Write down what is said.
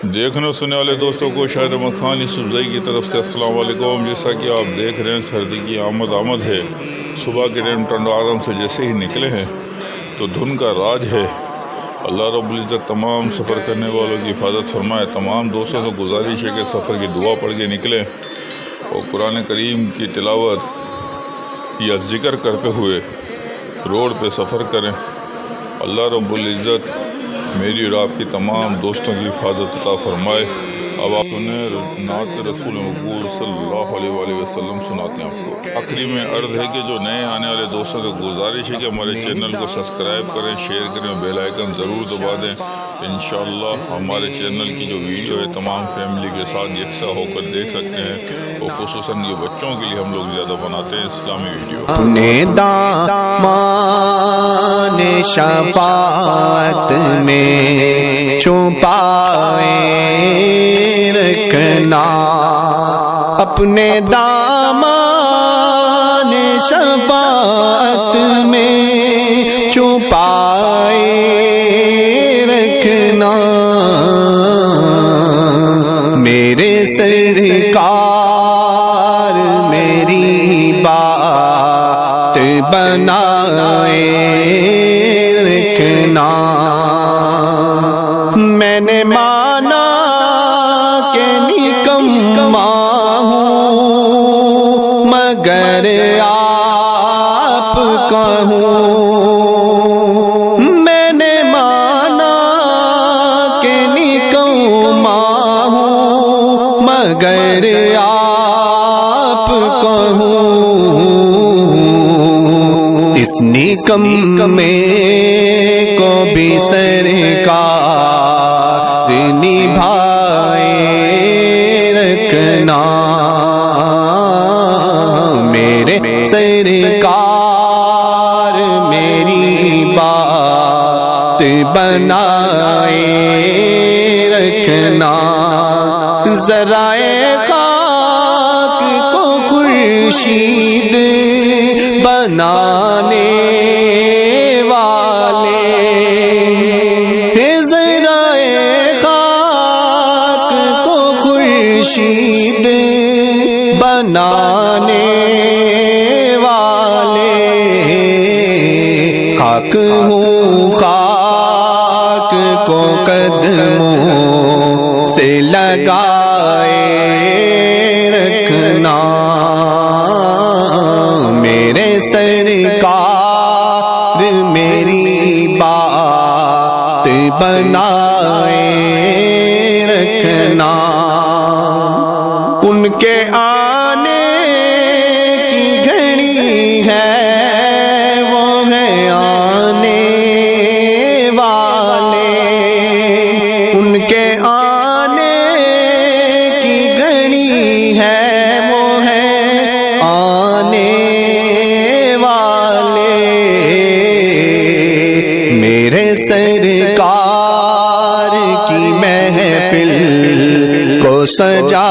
دیکھنے اور سننے والے دوستوں کو شاہد احمد خان یوسفزئی کی طرف سے السلام علیکم۔ جیسا کہ آپ دیکھ رہے ہیں سردی کی آمد ہے۔ صبح کے ٹائم ٹھنڈ آرام سے جیسے ہی نکلے ہیں تو دھن کا راج ہے۔ اللہ رب العزت تمام سفر کرنے والوں کی حفاظت فرمائے۔ تمام دوستوں سے گزارش ہے کہ سفر کی دعا پڑھ کے نکلیں اور قرآن کریم کی تلاوت یا ذکر کرتے ہوئے روڈ پہ سفر کریں۔ اللہ رب العزت میری اور آپ کی تمام دوستوں کی حفاظت عطا فرمائے۔ اب آپ انہیں نعت رسول مقبول صلی اللہ علیہ وآلہ وسلم سناتے ہیں آپ کو۔ آخری میں عرض ہے کہ جو نئے آنے والے دوستوں سے گزارش ہے کہ ہمارے چینل کو سبسکرائب کریں، شیئر کریں، بیل آئیکن ضرور دبا دیں۔ انشاءاللہ ہمارے چینل کی جو ویڈیو ہے تمام فیملی کے ساتھ یکساں ہو کر دیکھ سکتے ہیں، اور خصوصاً یہ بچوں کے لیے ہم لوگ زیادہ بناتے ہیں اسلامی ویڈیو۔ اپنے دامان شفاعت میں چھپائے رکھنا، اپنے دامان شفاعت میں چھپائے رکھنا، میرے سرکار میری بات بنائے رکھنا۔ میں نے مانا کہ نکما ہوں مگر آپ کا ہوں، میں نے مانا کہ نکما ہوں مگر آپ کا ہوں، اس نکمے کو بھی سرکار نبھائے رکھنا، میرے سرکار میری بات بنائے رکھنا، ذرائع خاک کو خورشید بنانے والے، ذرائع خاک کو خورشید بنانے والے، خاک ہوں خاک کو قدموں سے لگائے رکھنا، میرے سرکار میری بات بنائے رکھنا، ان کے آنے کی گھڑی ہے وہ ہے آنے والے، ان کے آنے کی گھڑی ہے وہ ہے آنے والے، میرے سرکار کی محفل کو سجا